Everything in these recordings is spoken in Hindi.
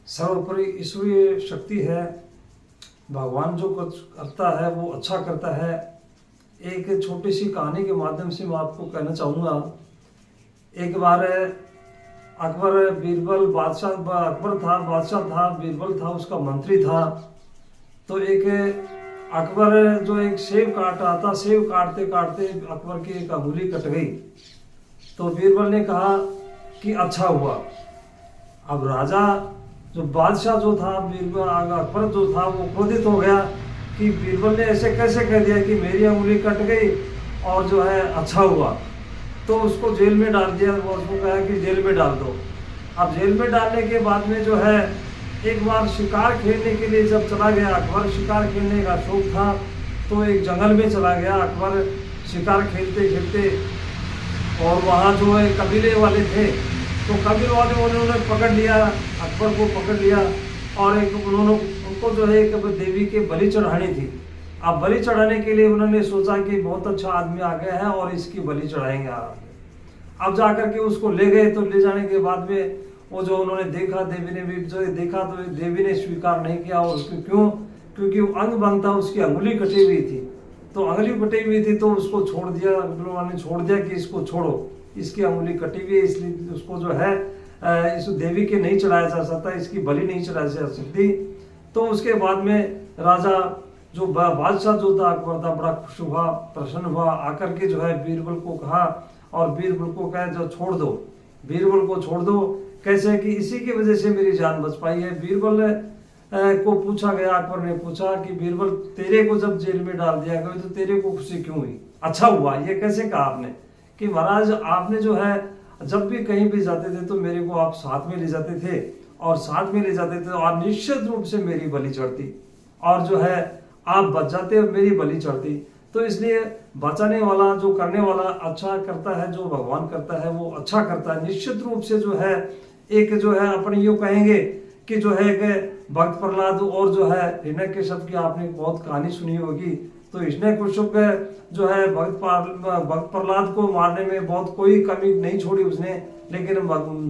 सर्वोपरि ईश्वरीय शक्ति है। भगवान जो कुछ करता है वो अच्छा करता है। एक छोटी सी कहानी के माध्यम से मैं आपको कहना चाहूँगा। एक बार अकबर बीरबल बादशाह, अकबर था बादशाह था, बीरबल था उसका मंत्री था। तो एक अकबर जो एक सेब काट रहा था, सेब काटते काटते अकबर की एक अंगुली कट गई। तो बीरबल ने कहा कि अच्छा हुआ। अब राजा जो बादशाह जो था, बीरबल अकबर जो था, वो क्रोधित हो गया कि बीरबल ने ऐसे कैसे कह दिया कि मेरी अंगुली कट गई और जो है अच्छा हुआ। तो उसको जेल में डाल दिया। वो उसको कहा कि जेल में डाल दो। अब जेल में डालने के बाद में जो है एक बार शिकार खेलने के लिए जब चला गया अकबर, शिकार खेलने का शौक था, तो एक जंगल में चला गया अकबर शिकार खेलते खेलते। और वहाँ जो है कबीले वाले थे, तो कबीले वाले उन्होंने पकड़ लिया, अकबर को पकड़ लिया और एक उनको जो है एक देवी के बलि चढ़ानी थी। अब बलि चढ़ाने के लिए उन्होंने सोचा कि बहुत अच्छा आदमी आ गया है और इसकी बलि चढ़ाएंगे आराम। अब जाकर के उसको ले गए। तो ले जाने के बाद में वो जो उन्होंने देखा, देवी ने भी जो देखा, तो देवी ने स्वीकार नहीं किया। और उसको क्यों? क्योंकि वो अंग भंग था, उसकी अंगुली कटी हुई थी। तो अंगुली कटी हुई थी तो उसको छोड़ दिया, उन्होंने छोड़ दिया कि इसको छोड़ो, इसकी अंगुली कटी हुई है, इसलिए उसको जो है इस देवी के नहीं चढ़ाया जा सकता, इसकी बलि नहीं चढ़ाई जा सकती। तो उसके बाद में राजा जो बादशाह जो था अकबर था, बड़ा खुश हुआ, प्रसन्न हुआ, आकर के जो है बीरबल को कहा और बीरबल को कहा जो छोड़ दो, बीरबल को छोड़ दो। कैसे कि इसी की वजह से मेरी जान बच पाई है। बीरबल को पूछा गया, अकबर ने पूछा कि बीरबल तेरे को जब जेल में डाल दिया गया तो तेरे को खुशी क्यों हुई, अच्छा हुआ, ये कैसे कहा आपने? कि महाराज आपने जो है जब भी कहीं भी जाते थे तो मेरे को आप साथ में ले जाते थे और साथ में ले जाते थे और निश्चित रूप से मेरी बलि चढ़ती और जो है आप बच जाते और मेरी बलि चढ़ती। तो इसलिए बचाने वाला, जो करने वाला अच्छा करता है, जो भगवान करता है वो अच्छा करता है। निश्चित रूप से जो है एक जो है अपने यूँ कहेंगे कि जो है कि भक्त प्रहलाद और जो है हिरण्यकश्यप की आपने बहुत कहानी सुनी होगी। तो हिरण्यकश्यप जो है भक्त प्रहलाद को मारने में बहुत कोई कमी नहीं छोड़ी उसने, लेकिन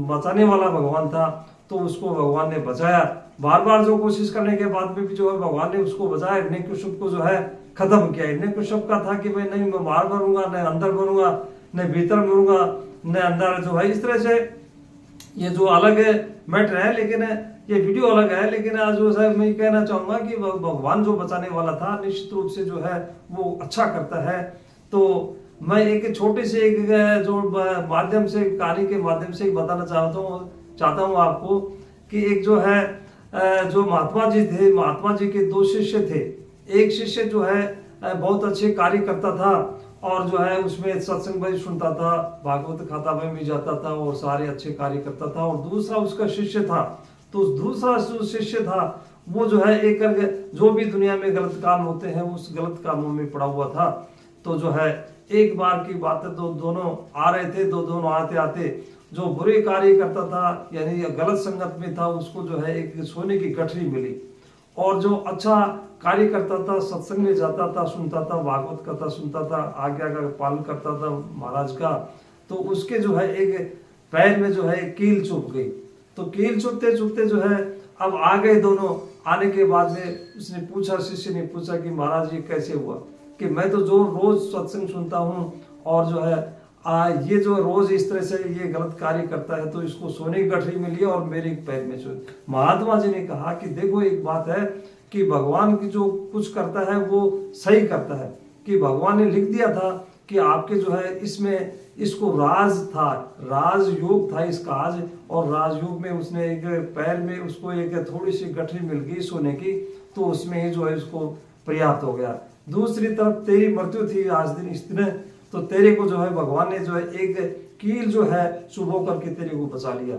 बचाने वाला भगवान था तो उसको भगवान ने बचाया। बार बार जो कोशिश करने के बाद में भी जो है भगवान ने उसको बचाया, हिरण्यकश्यप को जो है खत्म किया। हिरण्यकश्यप का था कि मैं नहीं, मैं बाहर मरूंगा, न अंदर मरूंगा, न भीतर मरूंगा, न अंदर जो है। इस तरह से ये जो अलग है मैटर है, लेकिन ये वीडियो अलग है। लेकिन आज जो है मैं कहना चाहूंगा कि भगवान जो बचाने वाला था निश्चित रूप से जो है वो अच्छा करता है। तो मैं एक छोटे से एक जो माध्यम से, कहानी के माध्यम से बताना चाहता हूँ आपको कि एक जो है जो महात्मा जी थे, महात्मा जी के दो शिष्य थे। एक शिष्य जो है बहुत अच्छे कार्य करता था और जो है उसमें सत्संग भी सुनता था, भागवत खाता में भी जाता था और सारे अच्छे कार्य करता था। और दूसरा उसका शिष्य था, तो दूसरा जो शिष्य था वो जो है एक जो भी दुनिया में गलत काम होते हैं उस गलत कामों में पड़ा हुआ था। तो जो है एक बार की बात है, दोनों आ रहे थे, दोनों आते आते जो बुरे कार्य करता था यानी गलत संगत में था, उसको जो है एक सोने की गठरी मिली। और जो अच्छा कार्य करता था, सत्संग में जाता था, सुनता था, भागवत कथा सुनता था, आज्ञा का पालन करता था महाराज का, तो उसके जो है एक पैर में जो है कील चुभ गई। तो कील चुभते चुभते जो है अब आ गए दोनों। आने के बाद में उसने पूछा, शिष्य ने पूछा कि महाराज ये कैसे हुआ? कि मैं तो जो रोज सत्संग सुनता हूँ और जो है ये जो रोज इस तरह से ये गलत कार्य करता है, तो इसको सोने की गठरी मिली और मेरे पैर में चुभ। महात्मा जी ने कहा कि देखो एक बात है कि भगवान की जो कुछ करता है वो सही करता है। कि भगवान ने लिख दिया था कि आपके जो है इसमें इसको राज था, राज योग था इसका आज, और राजयोग में उसने एक पैर में उसको एक थोड़ी सी गठरी मिल गई सोने की, तो उसमें ही जो है उसको पर्याप्त हो गया। दूसरी तरफ तेरी मृत्यु थी आज दिन इस दिन, तो तेरे को जो है भगवान ने जो है एक कील जो है चुभो करके तेरे को बचा लिया।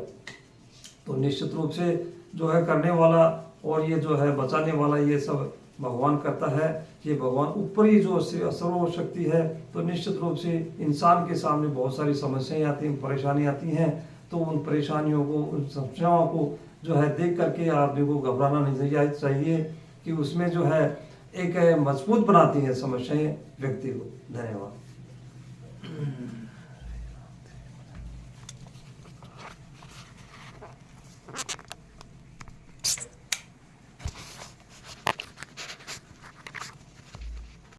तो निश्चित रूप से जो है करने वाला और ये जो है बचाने वाला ये सब भगवान करता है। ये भगवान ऊपरी जो सर्वशक्ति है। तो निश्चित रूप से इंसान के सामने बहुत सारी समस्याएं आती हैं, परेशानी आती हैं, तो उन परेशानियों को, उन समस्याओं को जो है देख करके आदमी को घबराना नहीं चाहिए कि उसमें जो है एक मजबूत बनाती है समस्याएं व्यक्ति को। धन्यवाद।